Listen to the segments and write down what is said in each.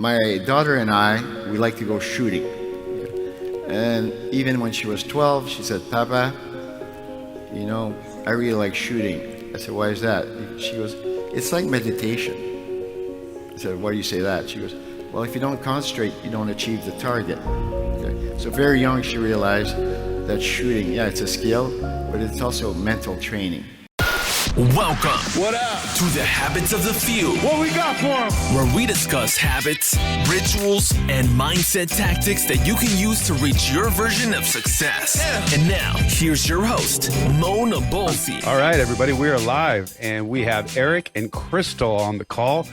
my daughter and I, we like to go shooting. And even when she was 12, she said, Papa, you know, I really like shooting. I said, why is that? She goes, it's like meditation. I said, why do you say that? She goes, well, if you don't concentrate, you don't achieve the target. Okay. So very young, she realized that shooting, yeah, it's a skill, but it's also mental training. Welcome What up? to the Habits of the Few, What we got for him? where we discuss habits, rituals, and mindset tactics that you can use to reach your version of success. Yeah. And now, here's your host, Mona Bolfi. All right, everybody, we are live, and we have Eric and Krystal on the call.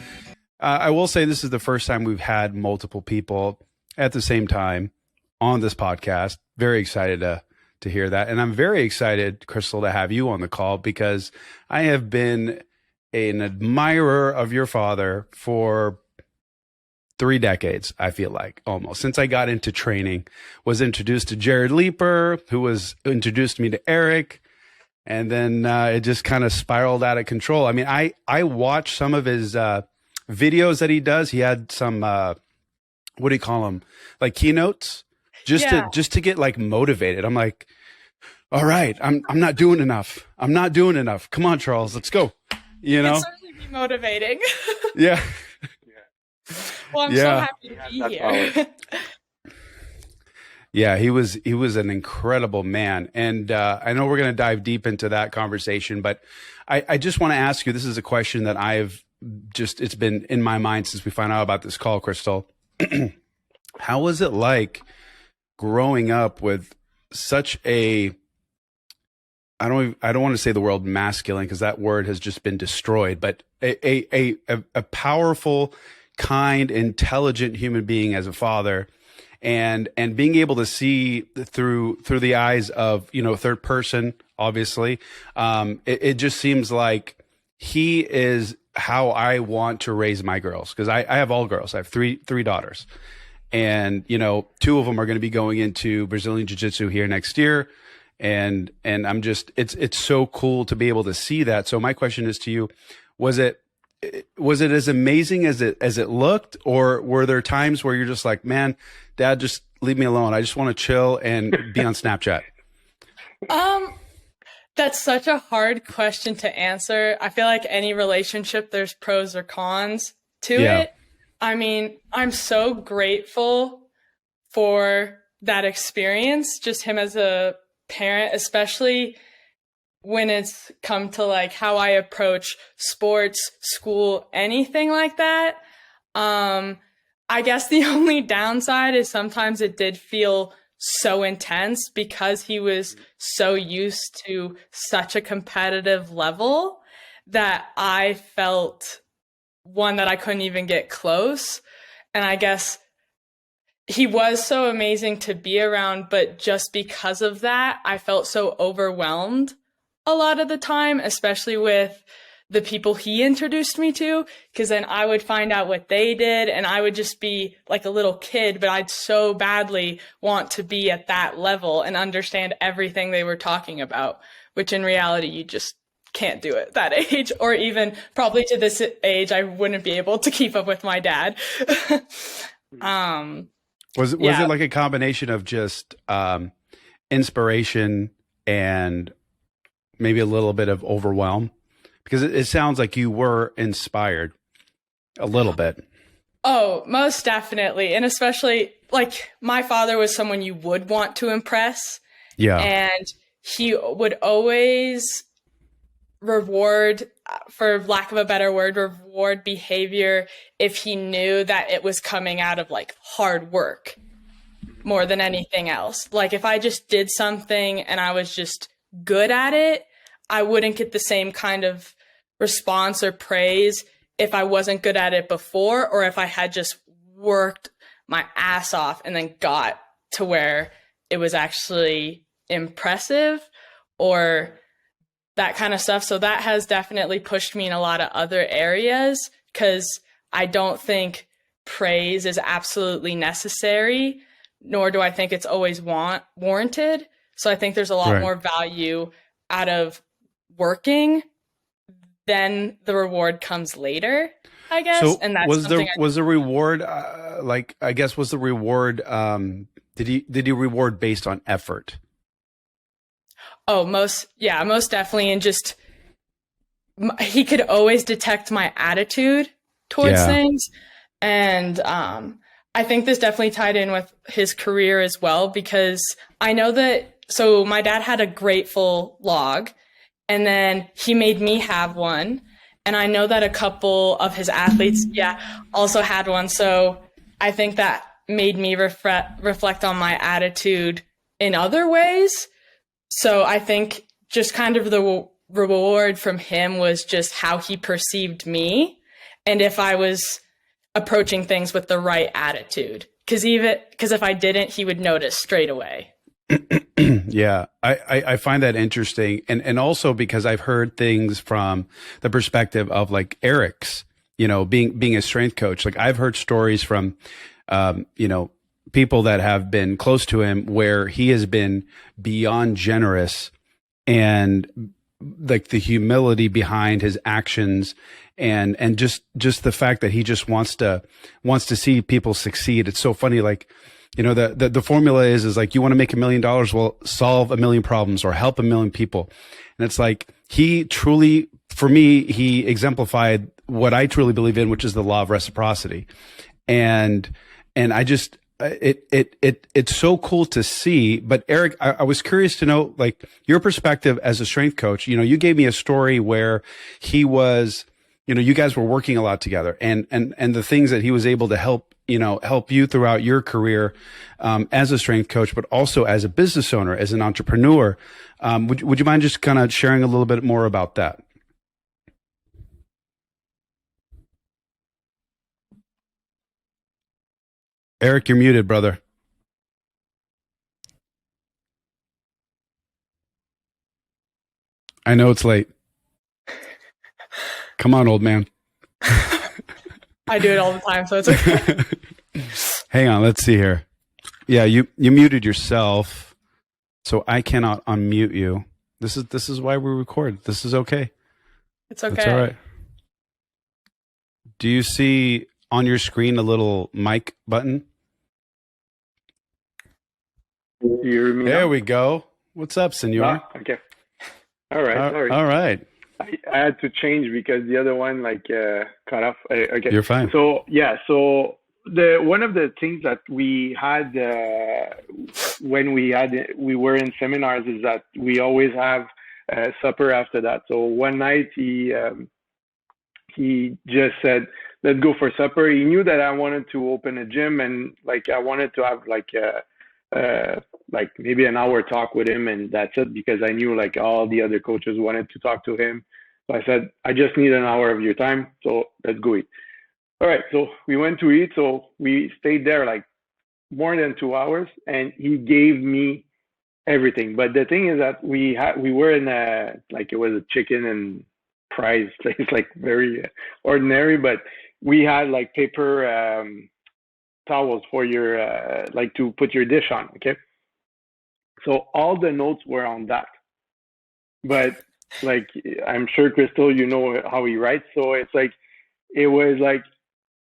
I will say this is the first time we've had multiple people at the same time on this podcast. Very excited to hear that. And I'm very excited, Krystal, to have you on the call because I have been an admirer of your father for 3 decades, I feel like, almost. Since I got into training, was introduced to Jared Leeper, who was introduced me to Eric, and then it just kind of spiraled out of control. I mean, I watched some of his videos that he does. He had some, what do you call them? Like keynotes? Just to get like motivated. I'm like, all right, I'm not doing enough. I'm not doing enough. Come on, Charles, let's go. You know? It's certainly be motivating. Yeah. Well, I'm so happy to be here. Yeah, he was an incredible man. And I know we're going to dive deep into that conversation, but I just want to ask you, this is a question that it's been in my mind since we found out about this call, Krystal. How was it like growing up with such a, I don't want to say the word masculine because that word has just been destroyed, but a powerful, kind, intelligent human being as a father, and being able to see through the eyes of, you know, third person, obviously, it just seems like he is how I want to raise my girls, because I have all girls. I have three daughters. And, you know, 2 of them are going to be going into Brazilian Jiu-Jitsu here next year. And I'm just, it's so cool to be able to see that. So my question is to you, was it as amazing as it looked, or were there times where you're just like, man, Dad, just leave me alone. I just want to chill and be on Snapchat? That's such a hard question to answer. I feel like any relationship, there's pros or cons to it. I mean, I'm so grateful for that experience, just him as a parent, especially when it's come to like how I approach sports, school, anything like that. I guess the only downside is sometimes it did feel so intense because he was so used to such a competitive level that I felt that I couldn't even get close. And I guess he was so amazing to be around, but just because of that, I felt so overwhelmed a lot of the time, especially with the people he introduced me to, because then I would find out what they did and I would just be like a little kid, but I'd so badly want to be at that level and understand everything they were talking about, which in reality, you just can't do it that age, or even probably to this age, I wouldn't be able to keep up with my dad. Was it like a combination of just inspiration and maybe a little bit of overwhelm? Because it sounds like you were inspired a little bit. Oh, most definitely. And especially like my father was someone you would want to impress. Yeah. And he would always reward, for lack of a better word, reward behavior if he knew that it was coming out of like hard work more than anything else. Like if I just did something and I was just good at it, I wouldn't get the same kind of response or praise if I wasn't good at it before, or if I had just worked my ass off and then got to where it was actually impressive or that kind of stuff. So that has definitely pushed me in a lot of other areas, because I don't think praise is absolutely necessary, nor do I think it's always warranted. So I think there's a lot more value out of working, then the reward comes later. I guess. So And that's something was the reward like, I guess, was the reward did he reward based on effort? most definitely. And just, he could always detect my attitude towards Yeah. things. And I think this definitely tied in with his career as well, because I know that, so my dad had a grateful log, and then he made me have one. And I know that a couple of his athletes, also had one. So I think that made me reflect on my attitude in other ways. So I think just kind of the reward from him was just how he perceived me, and if I was approaching things with the right attitude. Because if I didn't, he would notice straight away. Yeah, I find that interesting, and also because I've heard things from the perspective of like Eric's, being a strength coach. Like I've heard stories from, people that have been close to him where he has been beyond generous, and like the humility behind his actions, and just the fact that he just wants to see people succeed. It's so funny, like, the formula is like, you want to make $1 million, well, solve 1 million problems or help 1 million people. And it's like, he truly, for me, he exemplified what I truly believe in, which is the law of reciprocity. And I just, it's so cool to see. But Eric, I was curious to know, like, your perspective as a strength coach. You gave me a story where he was, you guys were working a lot together, and the things that he was able to help you throughout your career, as a strength coach, but also as a business owner, as an entrepreneur. Would you mind just kind of sharing a little bit more about that? Eric, you're muted, brother. I know it's late. Come on, old man. I do it all the time, so it's okay. Hang on, let's see here. Yeah, you muted yourself, so I cannot unmute you. This is why we record. This is okay. It's okay. That's all right. Do you see on your screen a little mic button? Do you hear me There now? we go. What's up, senor? Okay. All right. Sorry. All right. I had to change because the other one cut off. Okay. You're fine. So so one of the things that we had when we were in seminars is that we always have supper after that. So one night he just said, "Let's go for supper." He knew that I wanted to open a gym, and I wanted to have maybe an hour talk with him, and that's it, because I knew all the other coaches wanted to talk to him. So I said, I just need an hour of your time, so let's go eat. All right, so we went to eat. So we stayed there more than 2 hours, and he gave me everything. But the thing is that we were in it was a chicken and fries place, very ordinary, but we had paper towels for your to put your dish on. Okay, so all the notes were on that, but I'm sure Krystal, how he writes, so it's it was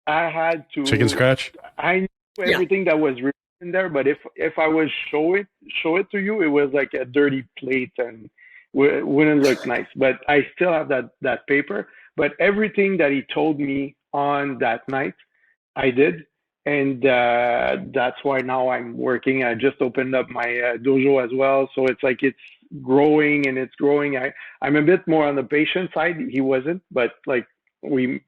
I had to Chicken scratch. I knew everything that was written in there, but if I was show it to you, it was like a dirty plate and wouldn't look nice. But I still have that paper. But everything that he told me on that night, I did. And that's why now I'm working. I just opened up my dojo as well. So it's it's growing and it's growing. I'm a bit more on the patient side. He wasn't, but we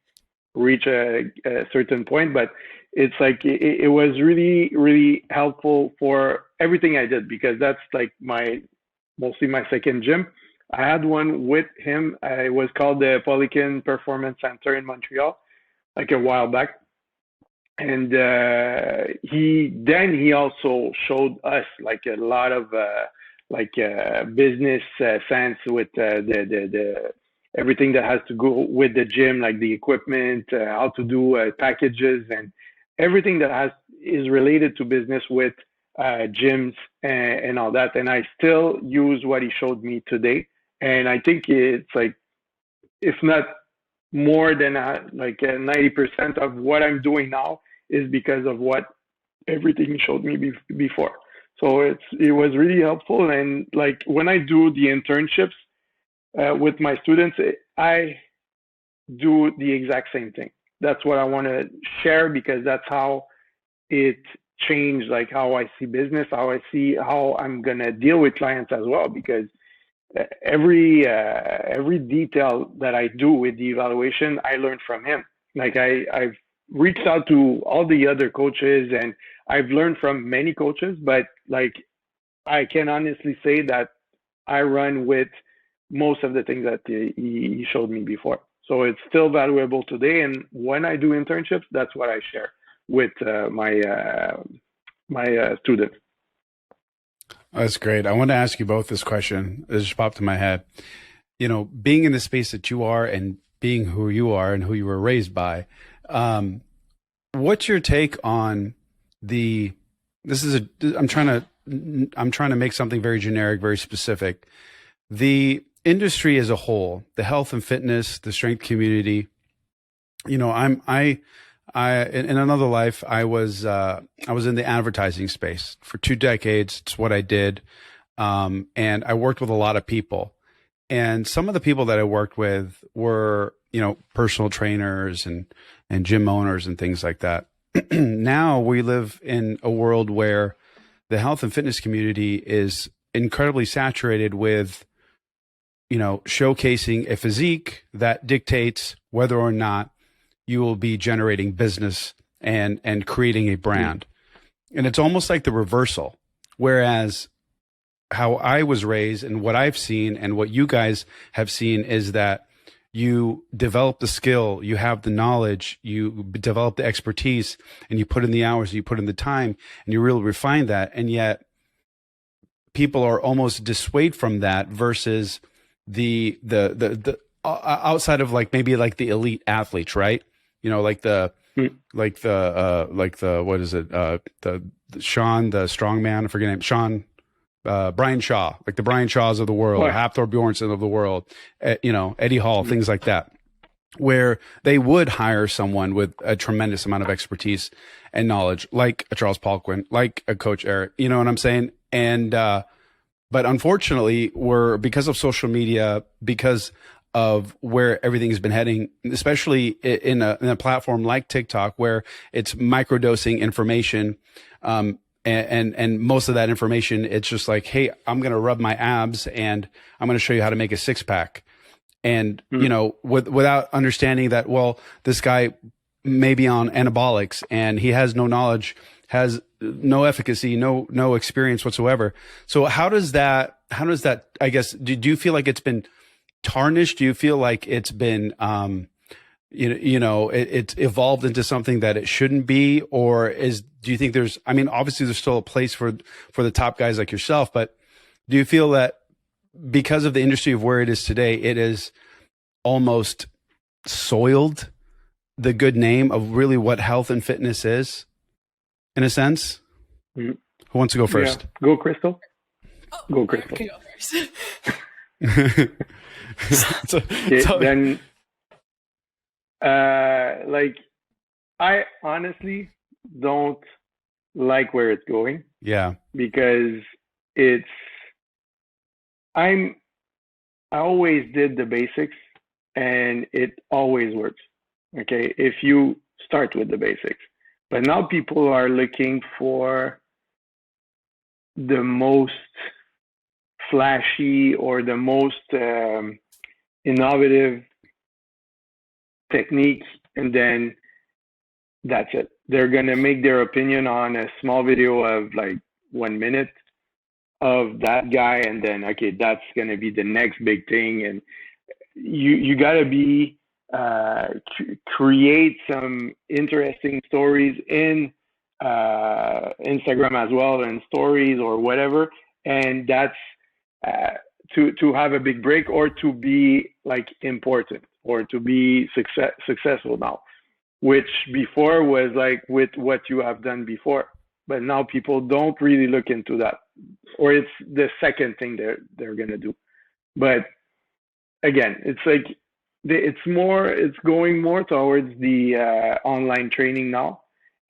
reach a certain point. But it's it was really, really helpful for everything I did, because that's mostly my second gym. I had one with him. It was called the Poliquin Performance Center in Montreal, a while back. And he also showed us a lot of business sense with the everything that has to go with the gym, the equipment, how to do packages, and everything that is related to business with gyms and all that. And I still use what he showed me today, and I think it's if not more than 90% of what I'm doing now is because of what everything he showed me before. So it was really helpful. And like when I do the internships with my students, I do the exact same thing. That's what I want to share, because that's how it changed, like how I see business, how I'm gonna deal with clients as well. Because every detail that I do with the evaluation, I learned from him. Like I've reached out to all the other coaches, and I've learned from many coaches, but like I can honestly say that I run with most of the things that he showed me before. So it's still valuable today. And when I do internships, that's what I share with my students. That's great. I want to ask you both this question. It just popped in my head. You know, being in the space that you are and being who you are and who you were raised by, what's your take on I'm trying to make something very generic, very specific. The industry as a whole, the health and fitness, the strength community. You know, I in another life, I was in the advertising space for 2 decades. It's what I did. And I worked with a lot of people, and some of the people that I worked with were, you know, personal trainers and gym owners and things like that. Now we live in a world where the health and fitness community is incredibly saturated with, you know, showcasing a physique that dictates whether or not you will be generating business and creating a brand. And it's almost like the reversal. Whereas how I was raised and what I've seen and what you guys have seen is that you develop the skill, you have the knowledge, you develop the expertise, and you put in the hours, you put in the time, and you really refine that. And yet people are almost dissuaded from that versus the outside of like maybe like the elite athletes, right? You know, like the what is it? The Sean, the strongman, I forget his name, Sean, Brian Shaw, like the Brian Shaws of the world, Hafthor Bjornsson of the world, you know, Eddie Hall, things like that, where they would hire someone with a tremendous amount of expertise and knowledge, like a Charles Poliquin, like a Coach Eric, you know what I'm saying? And, but unfortunately, because of social media, because of where everything has been heading, especially in a platform like TikTok, where it's microdosing information, and most of that information, it's just like, hey, I'm going to rub my abs and I'm going to show you how to make a 6-pack. And, you know, without understanding that, well, this guy may be on anabolics and he has no knowledge, has no efficacy, no experience whatsoever. So how does that, I guess, do you feel like it's been tarnished? Do you feel like it's been, it's evolved into something that it shouldn't be? Or do you think obviously there's still a place for the top guys like yourself, but do you feel that because of the industry of where it is today, it is almost soiled the good name of really what health and fitness is, in a sense? Mm-hmm. Who wants to go first? Yeah. Go, Krystal. Go, Krystal. I can go first. Then, I honestly don't like where it's going. Yeah. Because I always did the basics and it always works. Okay. If you start with the basics, but now people are looking for the most flashy or the most innovative techniques, and then that's it. They're gonna make their opinion on a small video of like 1 minute of that guy, and then okay, that's gonna be the next big thing. And you gotta be create some interesting stories in Instagram as well, and stories or whatever, and that's to have a big break or to be like important or to be successful now, which before was like with what you have done before, but now people don't really look into that, or it's the second thing they're gonna do. But again, it's like it's going more towards the online training now.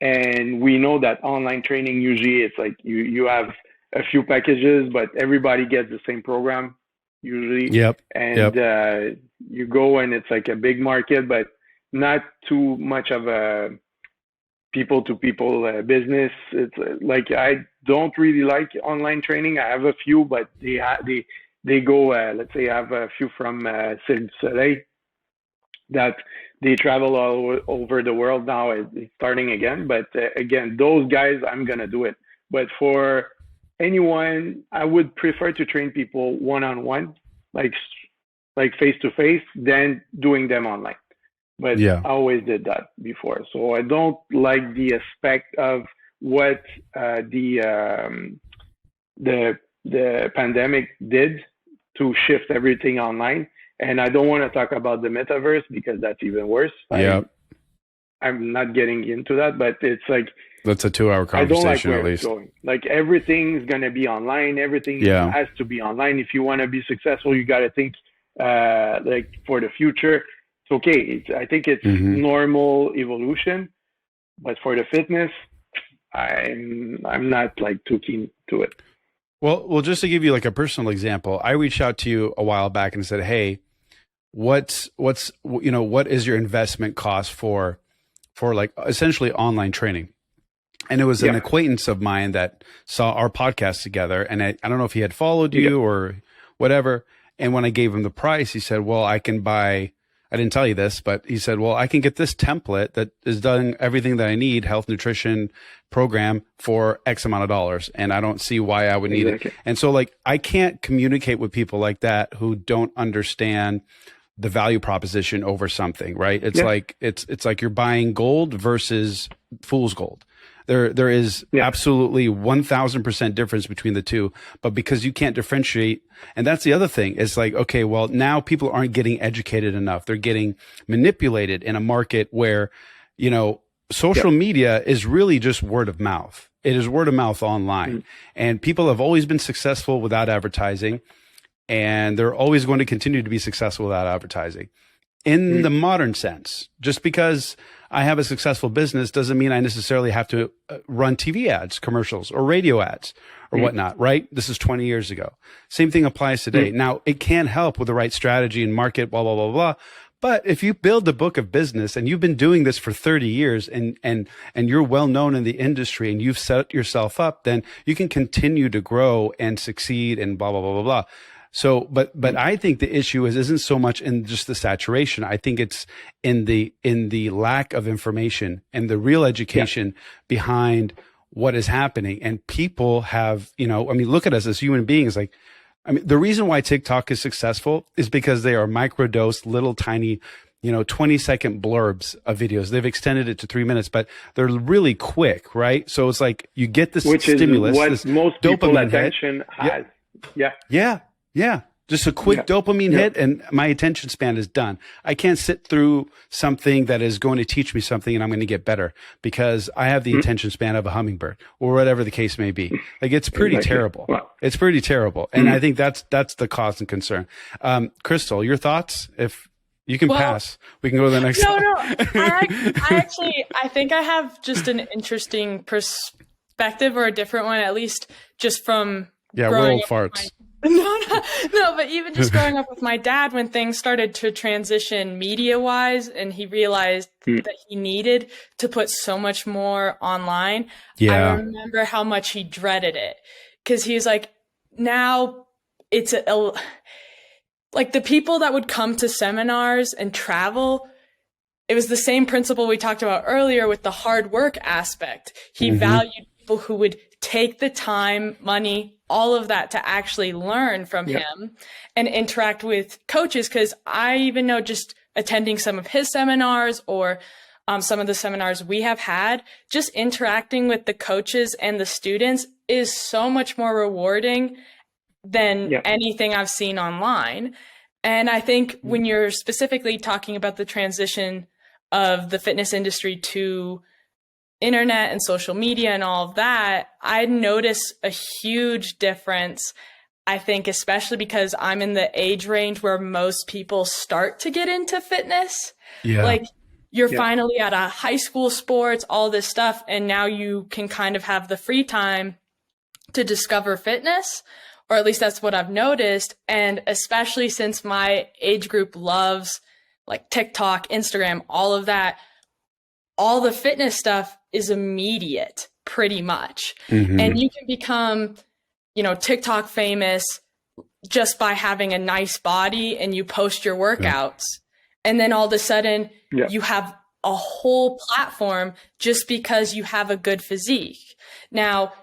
And we know that online training, usually it's like you have a few packages, but everybody gets the same program usually. Yep. And you go and it's like a big market, but not too much of a people to people business. It's like, I don't really like online training. I have a few, but they go, let's say I have a few from Cirque du Soleil that they travel all over the world now. It's starting again. But again, those guys, I'm going to do it. But for anyone, I would prefer to train people one-on-one, like face-to-face, than doing them online. But I always did that before. So I don't like the aspect of what the pandemic did to shift everything online. And I don't want to talk about the metaverse because that's even worse. I'm not getting into that, but it's like, that's a 2-hour conversation. I don't like where at least. It's going. Like, everything's going to be online. Everything has to be online. If you want to be successful, you got to think like for the future. It's okay. I think it's normal evolution, but for the fitness, I'm not like too keen to it. Well, just to give you like a personal example, I reached out to you a while back and said, "Hey, what is your investment cost for like essentially online training?" And it was an acquaintance of mine that saw our podcast together, and I don't know if he had followed you or whatever. And when I gave him the price, he said, "Well, I can buy." I didn't tell you this, but he said, "Well, I can get this template that is done everything that I need, health, nutrition program, for X amount of dollars. And I don't see why I would need it." And so like, I can't communicate with people like that who don't understand the value proposition over something, right? It's like, it's like you're buying gold versus fool's gold. There is absolutely 1000% difference between the two, but because you can't differentiate, and that's the other thing, it's like, okay, well, now people aren't getting educated enough. They're getting manipulated in a market where, social media is really just word of mouth. It is word of mouth online, and people have always been successful without advertising, and they're always going to continue to be successful without advertising. In the modern sense, just because I have a successful business doesn't mean I necessarily have to run TV ads, commercials, or radio ads or whatnot, right? This is 20 years ago. Same thing applies today. Now, it can help with the right strategy and market, blah, blah, blah, blah. But if you build a book of business and you've been doing this for 30 years and you're well known in the industry and you've set yourself up, then you can continue to grow and succeed and blah, blah, blah, blah, blah. So, but I think the issue isn't so much in just the saturation. I think it's in the lack of information and the real education behind what is happening. And people have, look at us as human beings. Like, the reason why TikTok is successful is because they are microdose, little tiny, 20-second blurbs of videos. They've extended it to 3 minutes, but they're really quick, right? So it's like you get this stimulus, what this most people attention has. Yeah. Just a quick dopamine hit and my attention span is done. I can't sit through something that is going to teach me something and I'm going to get better because I have the attention span of a hummingbird or whatever the case may be. Like, it's pretty terrible. Wow. It's pretty terrible. And I think that's the cause and concern. Krystal, your thoughts? If you can pass, we can go to the next one. No. I think I have just an interesting perspective, or a different one, at least just from we're old farts. No, but even just growing up with my dad, when things started to transition media-wise and he realized that he needed to put so much more online, I remember how much he dreaded it. Because he's like, now it's like the people that would come to seminars and travel, it was the same principle we talked about earlier with the hard work aspect. He valued people who would take the time, money, all of that to actually learn from him and interact with coaches. Because I even know, just attending some of his seminars or some of the seminars we have had, just interacting with the coaches and the students is so much more rewarding than anything I've seen online. And I think when you're specifically talking about the transition of the fitness industry to internet and social media and all of that, I notice a huge difference I think especially because I'm in the age range where most people start to get into fitness. Yeah. Like you're finally at a high school sports, all this stuff, and now you can kind of have the free time to discover fitness, or at least that's what I've noticed. And especially since my age group loves like TikTok, Instagram, all of that, all the fitness stuff is immediate pretty much. Mm-hmm. And you can become, TikTok famous just by having a nice body and you post your workouts. And then all of a sudden you have a whole platform just because you have a good physique. Now,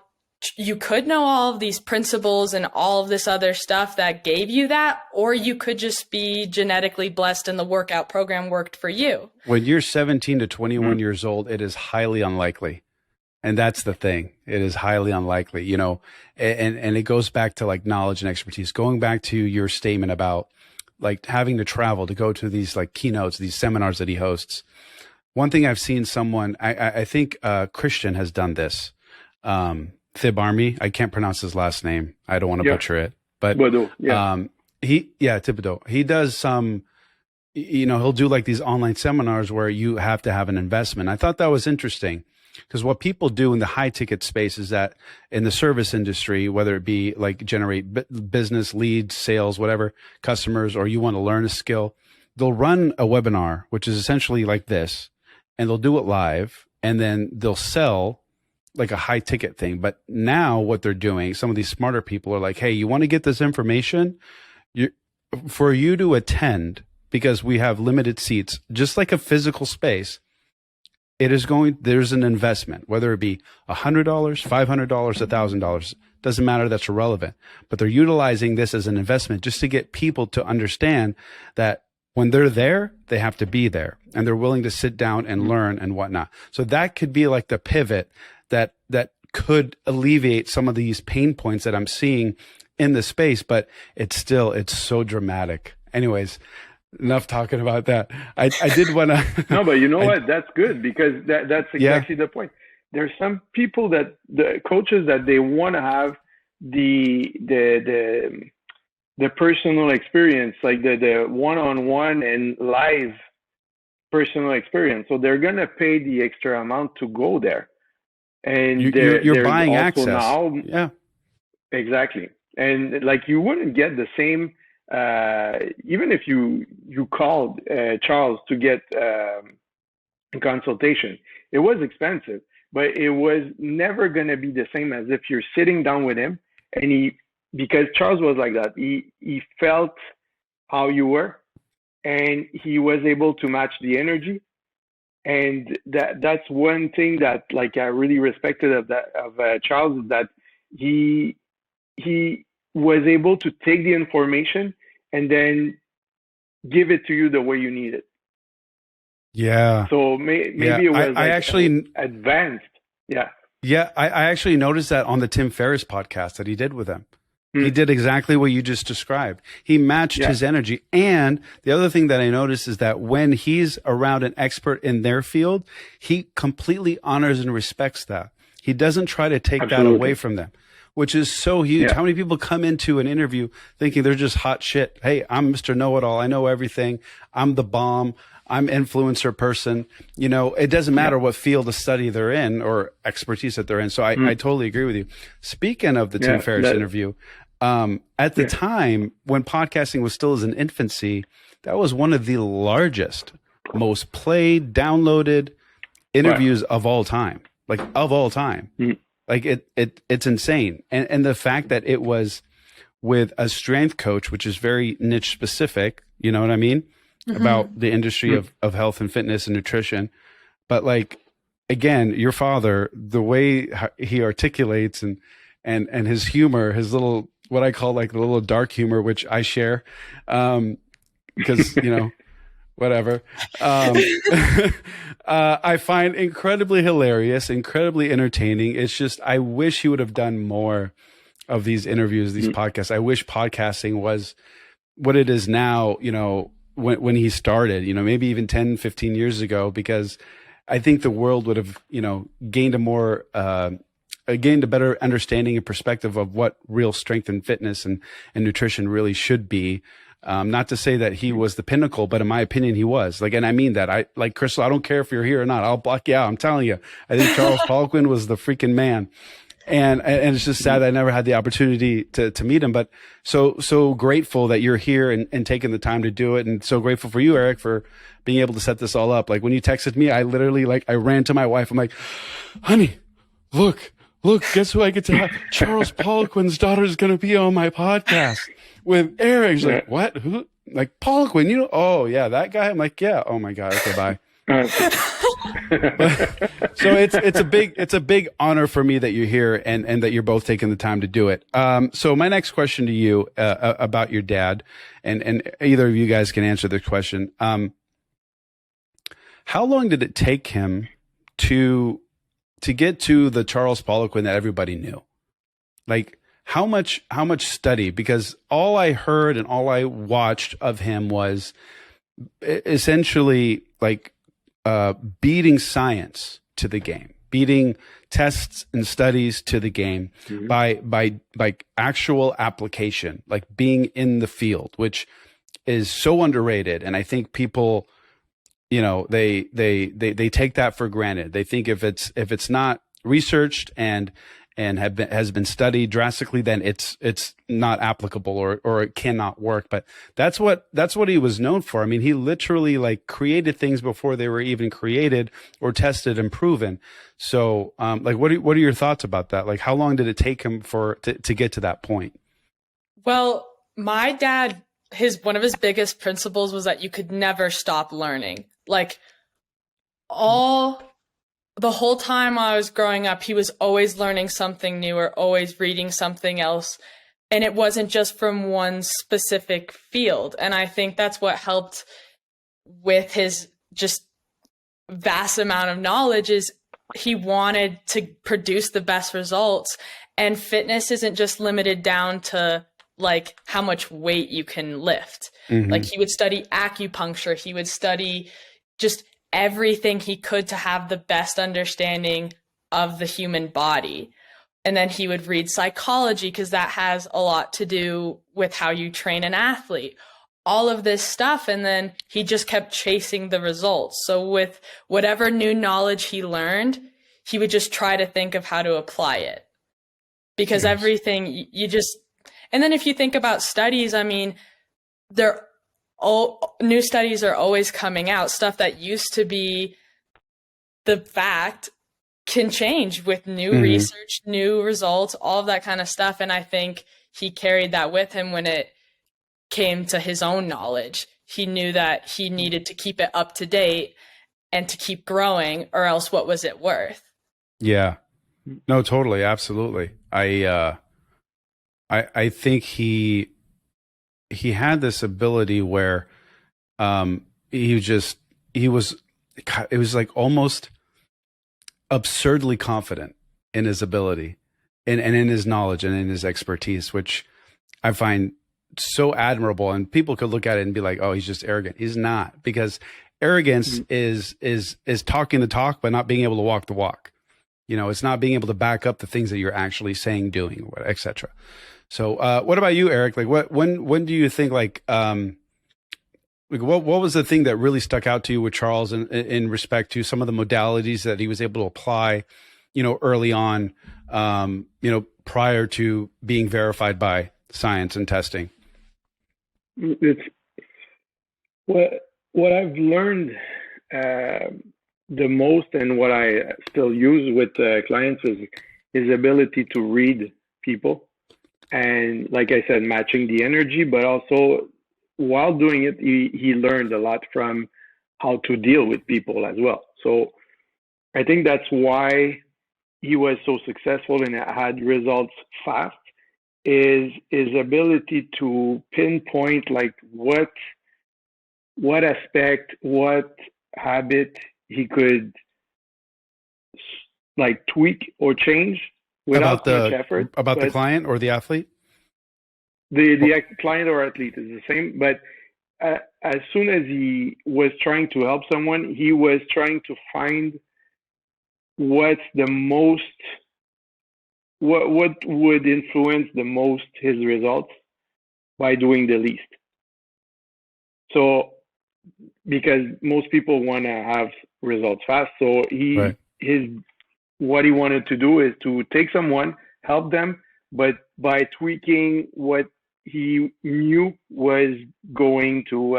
you could know all of these principles and all of this other stuff that gave you that, or you could just be genetically blessed and the workout program worked for you. When you're 17 to 21 years old, it is highly unlikely. And that's the thing. It is highly unlikely, and it goes back to like knowledge and expertise. Going back to your statement about like having to travel to go to these like keynotes, these seminars that he hosts. One thing I've seen someone, I think Christian has done this. Thibarmi, I can't pronounce his last name. I don't want to butcher it, but Thibodeau. He does some, he'll do like these online seminars where you have to have an investment. I thought that was interesting because what people do in the high ticket space is that in the service industry, whether it be like generate business leads, sales, whatever, customers, or you want to learn a skill, they'll run a webinar, which is essentially like this, and they'll do it live, and then they'll sell like a high ticket thing. But now what they're doing, some of these smarter people are like, hey, you want to get this information for you to attend, because we have limited seats, just like a physical space. There's an investment, whether it be $100, $500, $1,000, doesn't matter. That's irrelevant, but they're utilizing this as an investment just to get people to understand that when they're there, they have to be there and they're willing to sit down and learn and whatnot. So that could be like the pivot that could alleviate some of these pain points that I'm seeing in the space, but it's so dramatic. Anyways, enough talking about that. I did want to. No, but you know what? That's good, because that's exactly the point. There's some people that the coaches that they want to have the personal experience, like the one-on-one and live personal experience. So they're gonna pay the extra amount to go there. And you're buying access. Now, exactly. And like you wouldn't get the same, even if you called Charles to get a consultation. It was expensive, but it was never going to be the same as if you're sitting down with him, and because Charles was like that. He felt how you were, and he was able to match the energy. And that's one thing that like I really respected of Charles, is that he was able to take the information and then give it to you the way you need it. Yeah. So maybe it was I actually advanced. Yeah. Yeah. I actually noticed that on the Tim Ferriss podcast that he did with him. He did exactly what you just described. He matched his energy. And the other thing that I noticed is that when he's around an expert in their field, he completely honors and respects that. He doesn't try to take that away from them, which is so huge. Yeah. How many people come into an interview thinking they're just hot shit? Hey, I'm Mr. Know-it-all. I know everything. I'm the bomb. I'm influencer person. It doesn't matter what field of study they're in or expertise that they're in. So I totally agree with you. Speaking of the Tim Ferriss interview, at the time when podcasting was still in its infancy, that was one of the largest, most played, downloaded interviews of all time. Like of all time. Like it's insane. And the fact that it was with a strength coach, which is very niche specific, you know what I mean? About the industry of health and fitness and nutrition. But like, again, your father, the way he articulates and his humor, his little, what I call like the little dark humor, which I share, because, whatever. I find incredibly hilarious, incredibly entertaining. It's just, I wish he would have done more of these interviews, these podcasts. I wish podcasting was what it is now, when he started, maybe even 10, 15 years ago, because I think the world would have, gained a more, gained a better understanding and perspective of what real strength and fitness and nutrition really should be. Not to say that he was the pinnacle, but in my opinion, he was. Like, and I mean that. I like Krystal. I don't care if you're here or not. I'll block you out. I'm telling you. I think Charles Poliquin was the freaking man. And it's just sad that I never had the opportunity to meet him, but so grateful that you're here and taking the time to do it. And so grateful for you, Eric, for being able to set this all up. Like when you texted me, I literally I ran to my wife. I'm like, honey, look, guess who I get to have? Charles Poliquin's daughter is going to be on my podcast with Eric. She's like, what? Who? Like Poliquin, you know? Oh yeah, that guy. I'm like, yeah. Oh my God. Okay, bye. So it's a big honor for me that you're here and that you're both taking the time to do it. So my next question to you about your dad, and either of you guys can answer this question. How long did it take him to get to the Charles Poliquin that everybody knew? Like how much study? Because all I heard and all I watched of him was essentially like beating science to the game, beating tests and studies to the game by actual application, like being in the field, which is so underrated. And I think people, you know, they take that for granted. They think if it's not researched and has been studied drastically, then it's not applicable or it cannot work. But that's what he was known for. I mean, he literally like created things before they were even created or tested and proven. So, like, what are your thoughts about that? Like, how long did it take him to get to that point? Well, my dad, one of his biggest principles was that you could never stop learning. Like the whole time I was growing up, he was always learning something new or always reading something else. And it wasn't just from one specific field. And I think that's what helped with his just vast amount of knowledge is he wanted to produce the best results. And fitness isn't just limited down to like how much weight you can lift. Like he would study acupuncture. He would study just everything he could to have the best understanding of the human body. And then he would read psychology because that has a lot to do with how you train an athlete, all of this stuff. And then he just kept chasing the results. So with whatever new knowledge he learned, he would just try to think of how to apply it because everything and then if you think about studies, I mean, new studies are always coming out. Stuff that used to be the fact can change with new research, new results, all of that kind of stuff. And I think he carried that with him when it came to his own knowledge. He knew that he needed to keep it up to date and to keep growing, or else what was it worth? Yeah. No, totally. Absolutely. I think he had this ability where it was like almost absurdly confident in his ability and in his knowledge and in his expertise, which I find so admirable. And people could look at it and be like, oh, he's just arrogant. He's not, because arrogance is talking the talk, but not being able to walk the walk. You know, it's not being able to back up the things that you're actually saying, doing, etc. So, what about you, Eric? Like, when do you think what was the thing that really stuck out to you with Charles in respect to some of the modalities that he was able to apply, you know, early on, you know, prior to being verified by science and testing? It's what I've learned the most, and what I still use with clients is his ability to read people. And like I said, matching the energy, but also while doing it, he learned a lot from how to deal with people as well. So I think that's why he was so successful and had results fast, is his ability to pinpoint like what aspect, what habit he could like tweak or change without much effort. About the client or the athlete? The client or athlete is the same, but as soon as he was trying to help someone, he was trying to find what's the most what would influence the most his results by doing the least. So because most people want to have results fast, so Right. what he wanted to do is to take someone, help them, but by tweaking what he knew was going to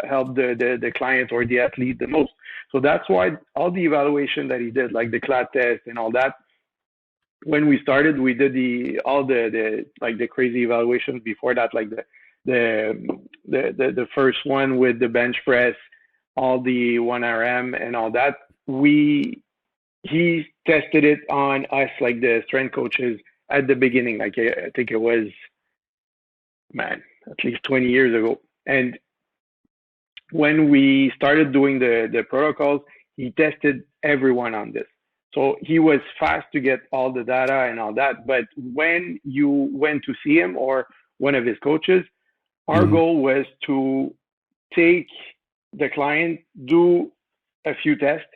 help the client or the athlete the most. So that's why all the evaluation that he did, like the CLAT test and all that, when we started, we did all the like the crazy evaluations before that, like the first one with the bench press, all the 1RM and all that. He tested it on us, like the strength coaches at the beginning. Like I think it was, man, at least 20 years ago. And when we started doing the protocols, he tested everyone on this. So he was fast to get all the data and all that. But when you went to see him or one of his coaches, our goal was to take the client, do a few tests,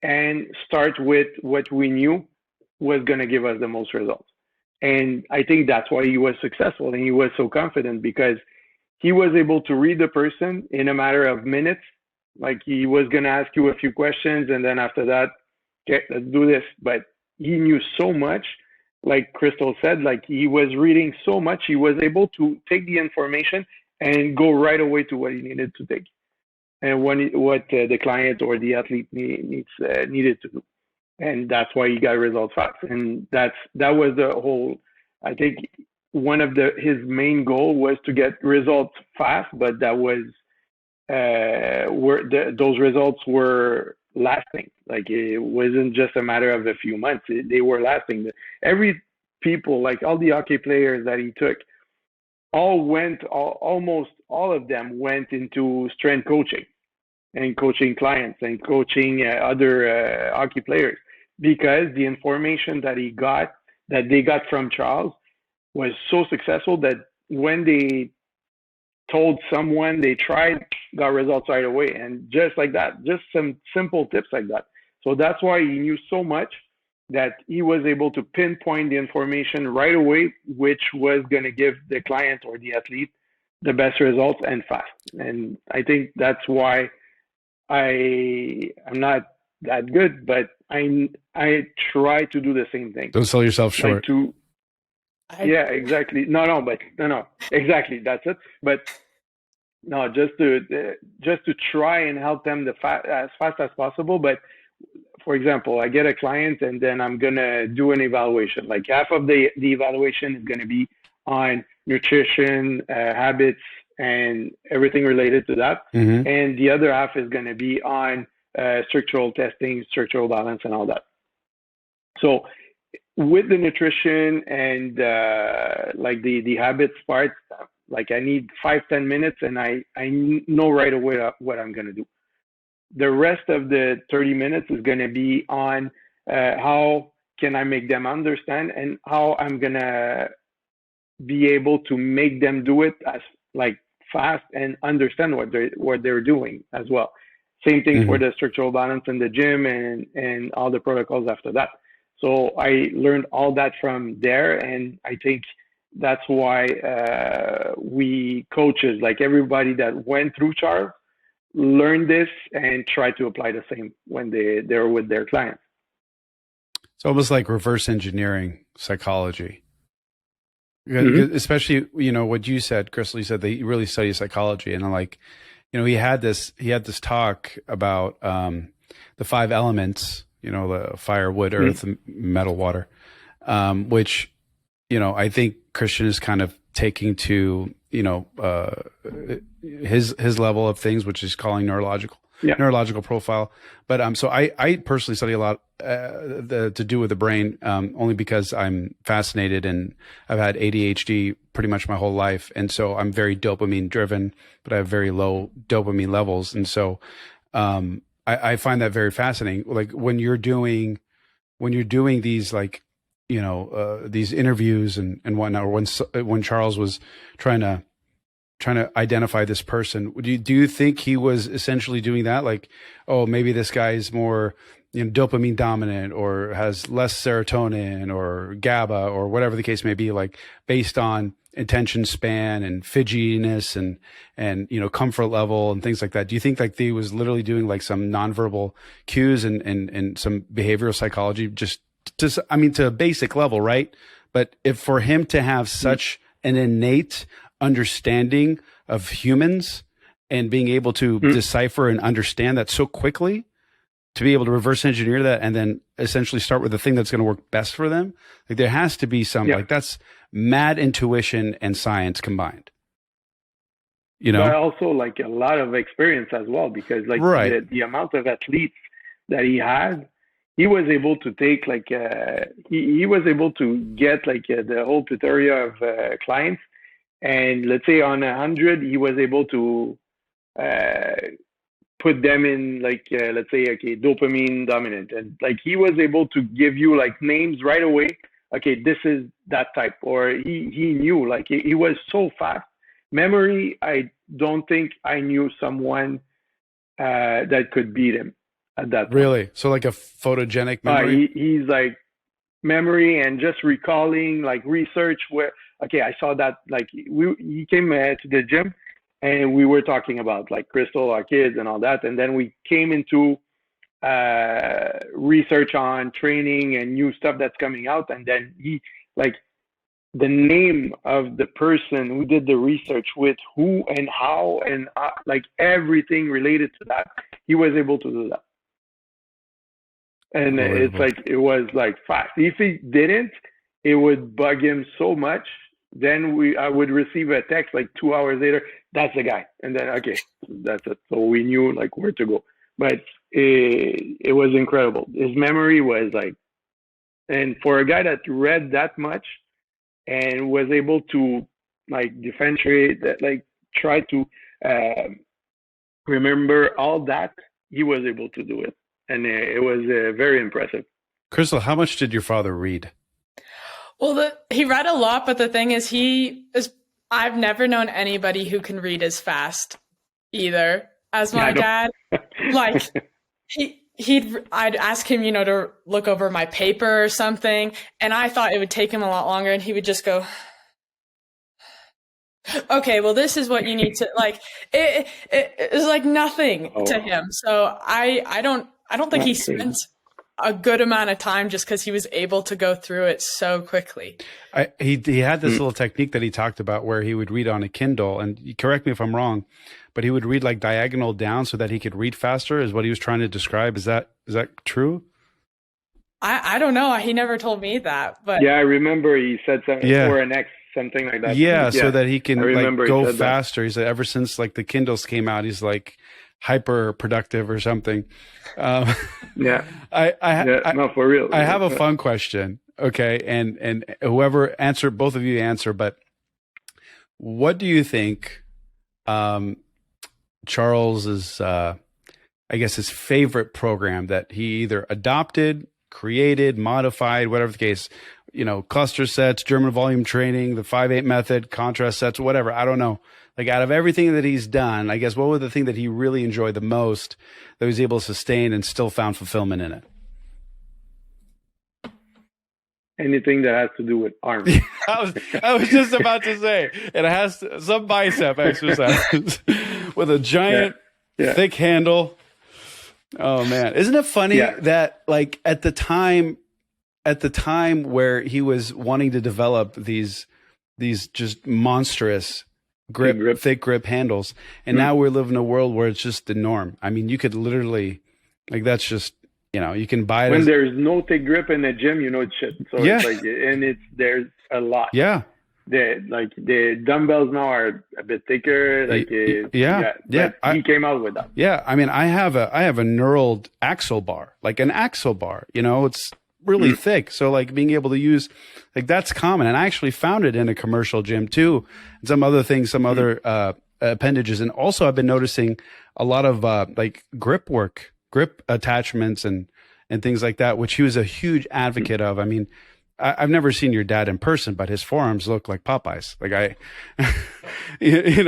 and start with what we knew was going to give us the most results. And I think that's why he was successful and he was so confident, because he was able to read the person in a matter of minutes. Like he was going to ask you a few questions, and then after that, okay, let's do this. But he knew so much, like Krystal said, like he was reading so much, he was able to take the information and go right away to what he needed to take, and what the client or the athlete needed to do. And that's why he got results fast. And that was the whole, I think one of his main goal was to get results fast, but that was those results were lasting. Like it wasn't just a matter of a few months; they were lasting. Like all the hockey players that he took, almost all of them went into strength coaching and coaching clients and coaching other hockey players, because the information that they got from Charles was so successful that when they told someone, they tried, got results right away. And just like that, just some simple tips like that. So that's why he knew so much that he was able to pinpoint the information right away, which was going to give the client or the athlete the best results and fast. And I think that's why I'm not that good, but I try to do the same thing. Don't sell yourself short. Yeah, exactly. No, exactly. That's it. But no, just to try and help them as fast as possible. But for example, I get a client and then I'm gonna do an evaluation. Like half of the evaluation is gonna be on nutrition, habits, and everything related to that, and the other half is gonna be on structural testing, structural balance, and all that. So with the nutrition and like the habits part, like I need 5-10 minutes, and I know right away what I'm gonna do. The rest of the 30 minutes is gonna be on how can I make them understand, and how I'm gonna be able to make them do it as like fast and understand what they're doing as well. Same thing for the structural balance in the gym and all the protocols after that. So I learned all that from there, and I think that's why we coaches, like everybody that went through Charles, learn this and try to apply the same when they're with their clients. It's almost like reverse engineering psychology. Especially, what you said, Krystal, you said they really study psychology, and I'm like, he had this talk about the 5 elements, the fire, wood, earth, metal, water, which, I think Christian is kind of taking to, his level of things, which is calling neurological profile. But so I personally study a lot to do with the brain, only because I'm fascinated, and I've had ADHD pretty much my whole life, and so I'm very dopamine driven, but I have very low dopamine levels, and so I find that very fascinating. Like when you're doing these, like these interviews and whatnot, or when Charles was trying to trying to identify this person. Do you think he was essentially doing that? Like, oh, maybe this guy is more, dopamine dominant, or has less serotonin or GABA, or whatever the case may be, like based on attention span and fidgetiness and comfort level and things like that. Do you think like he was literally doing like some nonverbal cues and some behavioral psychology, just to a basic level, right? But if for him to have such an innate understanding of humans and being able to decipher and understand that so quickly, to be able to reverse engineer that and then essentially start with the thing that's going to work best for them, like there has to be some like that's mad intuition and science combined. But also like a lot of experience as well, because like the amount of athletes that he had, he was able to take like he was able to get like the whole plethora of clients, and let's say on 100 he was able to put them in like let's say dopamine dominant, and like he was able to give you like names right away. Okay, this is that type, or he knew, like he was so fast. Memory, I don't think I knew someone that could beat him at that point. Really? So like a photogenic memory? He's like memory and just recalling, like research where, okay, I saw that, like he came to the gym and we were talking about like Krystal, our kids and all that. And then we came into research on training and new stuff that's coming out. And then he, like the name of the person who did the research with who and how and like everything related to that, he was able to do that. And it's like, it was like fast. If he didn't, it would bug him so much. Then I would receive a text like 2 hours later, that's the guy. And then, okay, that's it. So we knew like where to go. But it was incredible. His memory was like, and for a guy that read that much and was able to like differentiate that, like try to remember all that, he was able to do it. And it was very impressive. Krystal, how much did your father read? Well, he read a lot, but the thing is, I've never known anybody who can read as fast either as my dad. Like I'd ask him, to look over my paper or something, and I thought it would take him a lot longer, and he would just go, okay, well, this is what you need to, like, it was like nothing to him. So I don't think he spent a good amount of time just because he was able to go through it so quickly. He had this little technique that he talked about where he would read on a Kindle, and correct me if I'm wrong, but he would read like diagonal down so that he could read faster, is what he was trying to describe. Is that true? I don't know. He never told me that, but yeah, I remember he said something or an X, something like that. Yeah, so that he can like go faster. He said ever since like the Kindles came out, he's like hyper productive or something. Yeah. No, for real. I have a fun question. Okay. And whoever answer, both of you answer, but what do you think, Charles's, I guess his favorite program that he either adopted, created, modified, whatever the case, cluster sets, German volume training, the 5-8 method, contrast sets, whatever. I don't know. Like out of everything that he's done, I guess what was the thing that he really enjoyed the most that he was able to sustain and still found fulfillment in it? Anything that has to do with arms. I was just about to say, it has some bicep exercises with a giant thick handle. Oh man. Isn't it funny that like at the time where he was wanting to develop these just monstrous thick grip handles, and now we're living in a world where it's just the norm. I mean, you could literally, like, that's just, you can buy it when there's no thick grip in the gym, it's shit. So it's like, and there's a lot. Yeah. The dumbbells now are a bit thicker. Like he came out with that. Yeah, I mean, I have a knurled axle bar, like an axle bar. It's really thick. So like being able to use, like, that's common. And I actually found it in a commercial gym too, and some other things, some other appendages. And also I've been noticing a lot of like grip work, grip attachments and things like that, which he was a huge advocate of. I mean, I've never seen your dad in person, but his forearms look like Popeyes. Like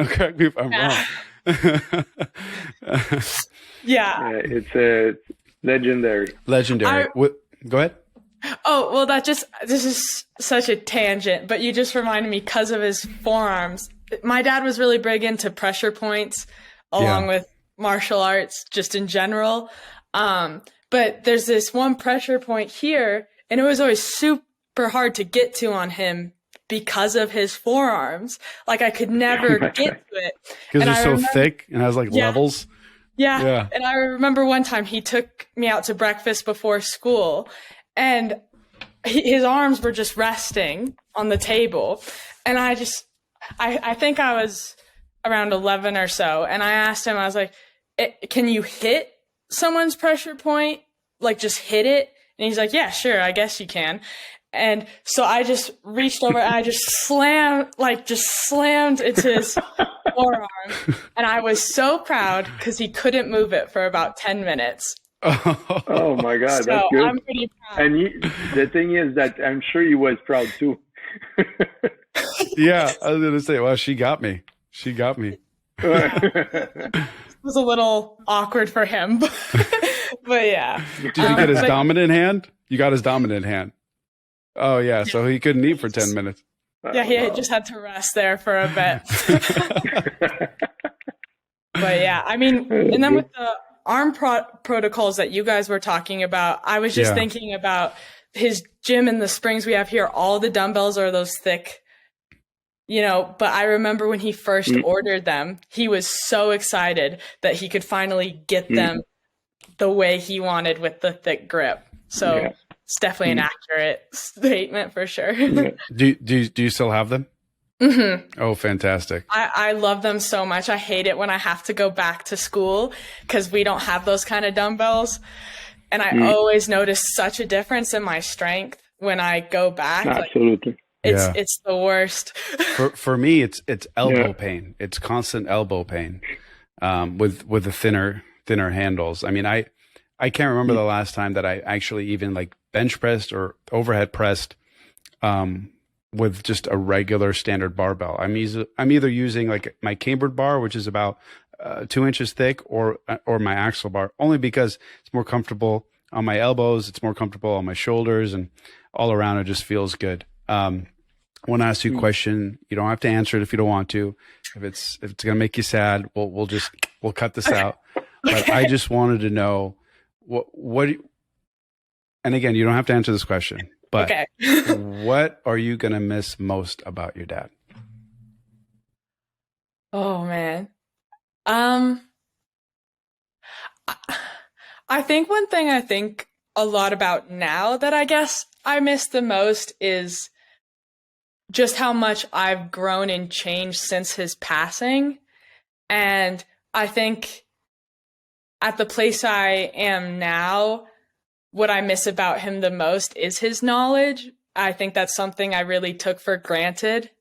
correct me if I'm wrong. Yeah. It's legendary. Legendary. Go ahead. Oh, well, this is such a tangent, but you just reminded me because of his forearms. My dad was really big into pressure points along with martial arts just in general. But there's this one pressure point here, and it was always super hard to get to on him because of his forearms. Like I could never get to it. Because they're so thick and has like levels. Yeah. And I remember one time he took me out to breakfast before school, and his arms were just resting on the table. And I think I was around 11 or so. And I asked him, I was like, can you hit someone's pressure point? Like just hit it? And he's like, yeah, sure. I guess you can. And so I just reached over and I just slammed into his forearm. And I was so proud because he couldn't move it for about 10 minutes. Oh my God, So that's good. I'm pretty proud. And the thing is that I'm sure he was proud too. Yeah, I was gonna say, well, she got me. It was a little awkward for him, but yeah. Did you get his dominant hand? You got his dominant hand. Oh yeah, so he couldn't eat for 10 minutes. Yeah, he just had to rest there for a bit. But yeah, I mean, and then with the arm protocols that you guys were talking about, I was just thinking about his gym and the springs we have here. All the dumbbells are those thick, but I remember when he first ordered them, he was so excited that he could finally get them the way he wanted with the thick grip. So it's definitely an accurate statement for sure. Do you still have them? Mm-hmm. Oh, fantastic. I love them so much. I hate it when I have to go back to school because we don't have those kind of dumbbells. And I always notice such a difference in my strength when I go back. Absolutely. It's the worst. For me, it's elbow pain. It's constant elbow pain with the thinner handles. I mean, I can't remember the last time that I actually even like bench pressed or overhead pressed with just a regular standard barbell. I'm either using like my cambered bar, which is about 2 inches thick, or my axle bar, only because it's more comfortable on my elbows. It's more comfortable on my shoulders, and all around it just feels good. I want to ask you a question. You don't have to answer it if you don't want to. If it's gonna make you sad, we'll cut this out. But I just wanted to know what. And again, you don't have to answer this question. But what are you gonna miss most about your dad? Oh man. I think one thing I think a lot about now that I guess I miss the most is just how much I've grown and changed since his passing. And I think at the place I am now, what I miss about him the most is his knowledge. I think that's something I really took for granted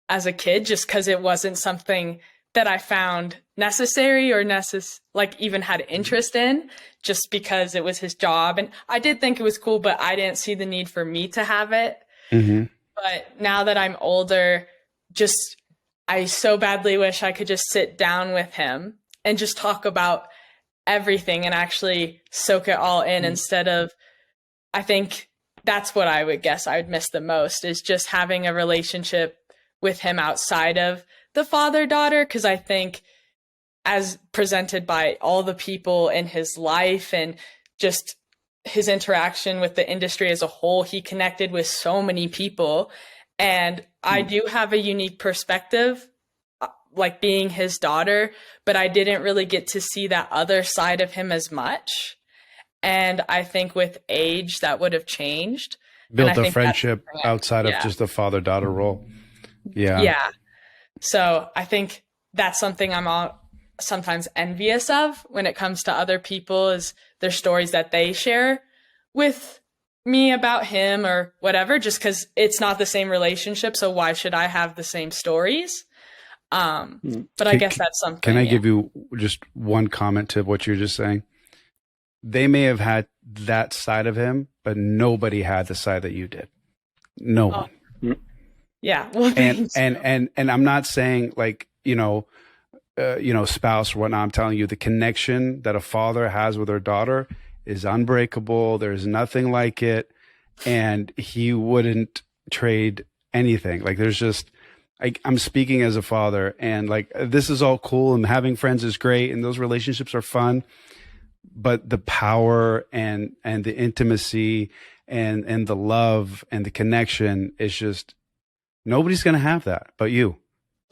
as a kid, just because it wasn't something that I found necessary or even had interest in, just because it was his job. And I did think it was cool, but I didn't see the need for me to have it. Mm-hmm. But now that I'm older, I so badly wish I could just sit down with him and just talk about everything and actually soak it all in instead of, I think that's what I would guess I would miss the most, is just having a relationship with him outside of the father-daughter. Because I think as presented by all the people in his life and just his interaction with the industry as a whole, he connected with so many people. And I do have a unique perspective, like being his daughter, but I didn't really get to see that other side of him as much. And I think with age that would have changed. Built a friendship outside of just the father-daughter role. Yeah. Yeah. So I think that's something I'm sometimes envious of when it comes to other people, is their stories that they share with me about him or whatever, just because it's not the same relationship. So why should I have the same stories? But I guess that's something. Can I give you just one comment to what you're just saying? They may have had that side of him, but nobody had the side that you did. No one. Yeah. Well, thanks. And I'm not saying like, spouse or whatnot. I'm telling you, the connection that a father has with their daughter is unbreakable. There's nothing like it. And he wouldn't trade anything. Like there's just, I'm speaking as a father, and like, this is all cool and having friends is great. And those relationships are fun, but the power and the intimacy and the love and the connection is just, nobody's going to have that but you.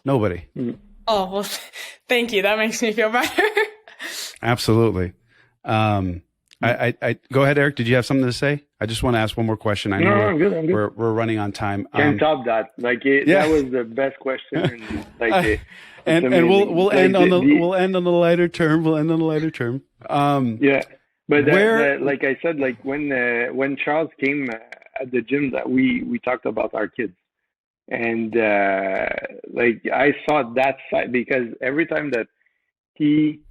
Nobody. Oh, well, thank you. That makes me feel better. Absolutely. I go ahead, Eric. Did you have something to say? I just want to ask one more question. I know I'm good. we're running on time. Can't top that. Like that was the best question. And we'll end on the lighter term. Yeah, but like I said, like when Charles came at the gym, that we talked about our kids, and like I saw that side, because every time that we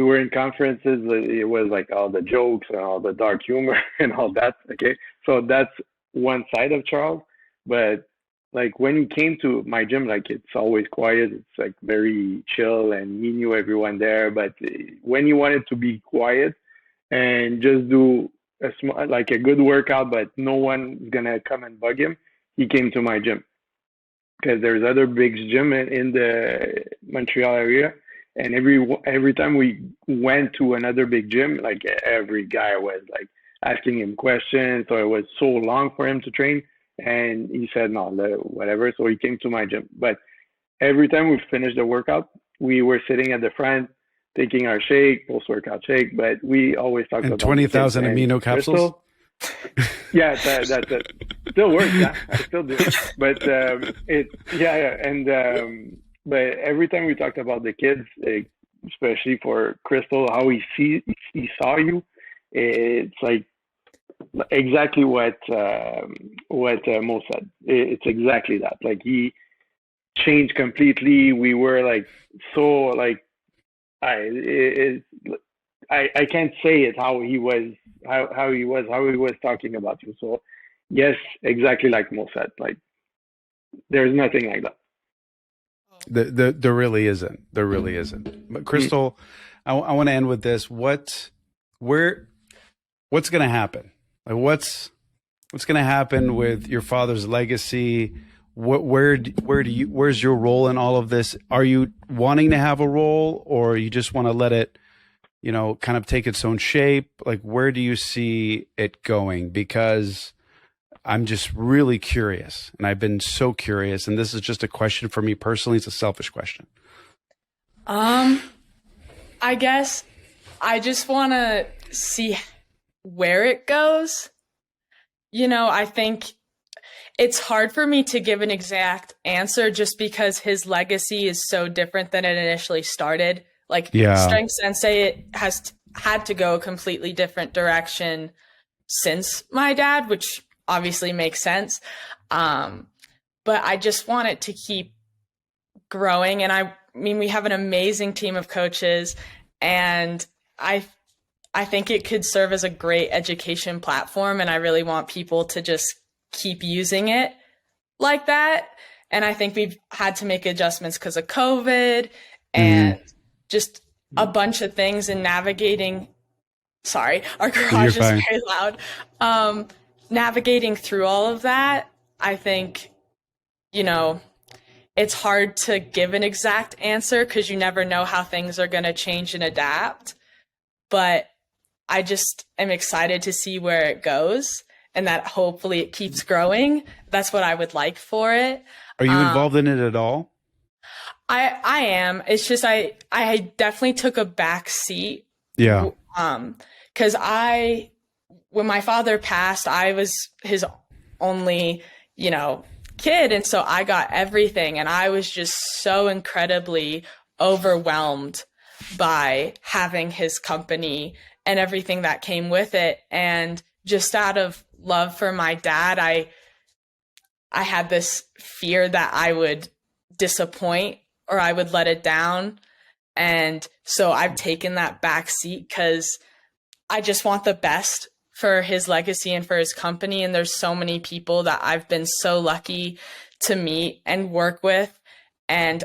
were in conferences, it was like all the jokes and all the dark humor and all that. Okay, so that's one side of Charles. But like when he came to my gym, like it's always quiet. It's like very chill, and he knew everyone there. But when he wanted to be quiet and just do a good workout, but no one's gonna come and bug him, he came to my gym, because there's other big gym in the Montreal area. And every time we went to another big gym, like every guy was like asking him questions, so it was so long for him to train. And he said, no, whatever. So he came to my gym. But every time we finished the workout, we were sitting at the front taking our shake, post-workout shake. But we always talked about 20,000 amino capsules. Yeah, that's it. Still works. Yeah, I still do. But but every time we talked about the kids, especially for Krystal, how he saw you, it's like exactly what Mo said. It's exactly that. Like he changed completely. We were like so like I can't say it how he was talking about you. So yes, exactly like Mo said. Like there's nothing like that. There really isn't. There really isn't. But Krystal, I want to end with this. What's going to happen? Like what's going to happen with your father's legacy? Where's your role in all of this? Are you wanting to have a role, or you just want to let it, kind of take its own shape? Like where do you see it going? Because I'm just really curious, and I've been so curious, and this is just a question for me personally. It's a selfish question. I guess I just want to see where it goes. I think it's hard for me to give an exact answer just because his legacy is so different than it initially started. Like Strength Sensei, it has had to go a completely different direction since my dad, which obviously makes sense. But I just want it to keep growing. And I mean, we have an amazing team of coaches, and I think it could serve as a great education platform. And I really want people to just keep using it like that. And I think we've had to make adjustments because of COVID and just a bunch of things in navigating. Sorry, our garage is very loud. Navigating through all of that, I think, it's hard to give an exact answer because you never know how things are going to change and adapt. But I just am excited to see where it goes, and that hopefully it keeps growing. That's what I would like for it. Are you involved in it at all? I am. It's just I definitely took a back seat. Yeah. Because when my father passed, I was his only, kid. And so I got everything. And I was just so incredibly overwhelmed by having his company and everything that came with it. And just out of love for my dad, I had this fear that I would disappoint or I would let it down. And so I've taken that back seat because I just want the best for his legacy and for his company. And there's so many people that I've been so lucky to meet and work with. And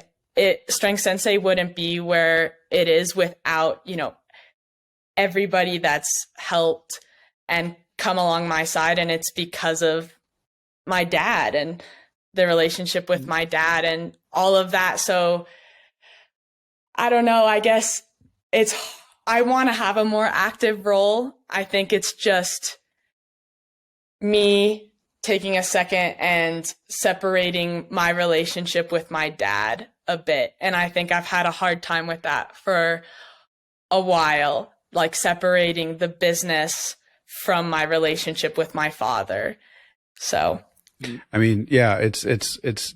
Strength Sensei wouldn't be where it is without, you know, everybody that's helped and come along my side. And it's because of my dad and the relationship with my dad and all of that. So I don't know, I guess I want to have a more active role. I think it's just me taking a second and separating my relationship with my dad a bit. And I think I've had a hard time with that for a while, like separating the business from my relationship with my father. So, I mean, yeah, it's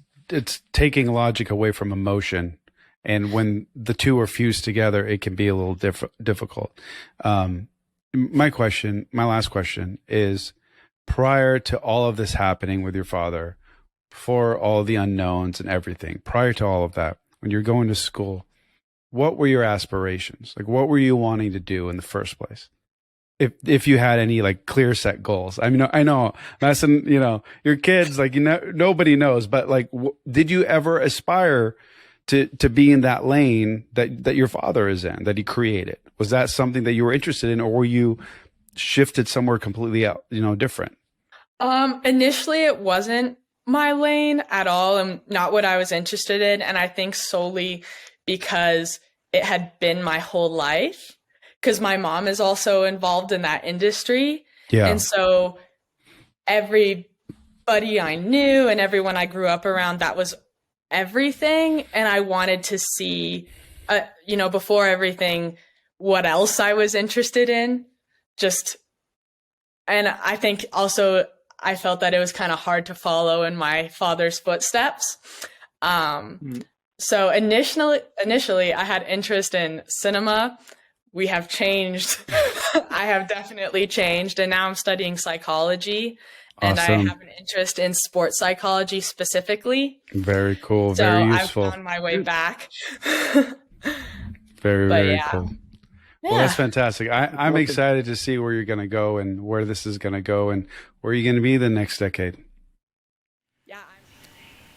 taking logic away from emotion. And when the two are fused together, it can be a little difficult. My last question is, prior to all of this happening with your father, before all the unknowns and everything, prior to all of that, when you're going to school, what were your aspirations? Like, what were you wanting to do in the first place? If you had any like clear set goals. I mean, I know that's, you know, your kids, like, you know, nobody knows, but like, did you ever aspire to be in that lane that your father is in, that he created? Was that something that you were interested in, or were you shifted somewhere completely out, you know, different? Initially it wasn't my lane at all and not what I was interested in. And I think solely because it had been my whole life, because my mom is also involved in that industry. Yeah. And so everybody I knew and everyone I grew up around, that was everything. And I wanted to see, you know, before everything, what else I was interested in. And I think also I felt that it was kind of hard to follow in my father's footsteps. So initially I had interest in cinema. We have changed. I have definitely changed. And now I'm studying psychology. And Awesome. I have an interest in sports psychology specifically. Very cool. So Very useful. I've found my way back. Very yeah. cool. Yeah. Well, that's fantastic. I'm excited to see where you're going to go and where this is going to go and where you're going to be the next decade. Yeah.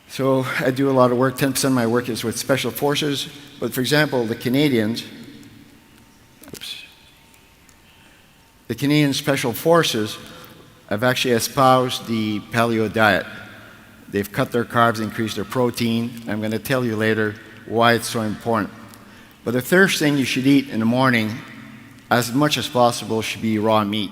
So I do a lot of work. 10% of my work is with special forces. But for example, the Canadian Special Forces have actually espoused the paleo diet. They've cut their carbs, increased their protein. I'm going to tell you later why it's so important. But the first thing you should eat in the morning, as much as possible, should be raw meat.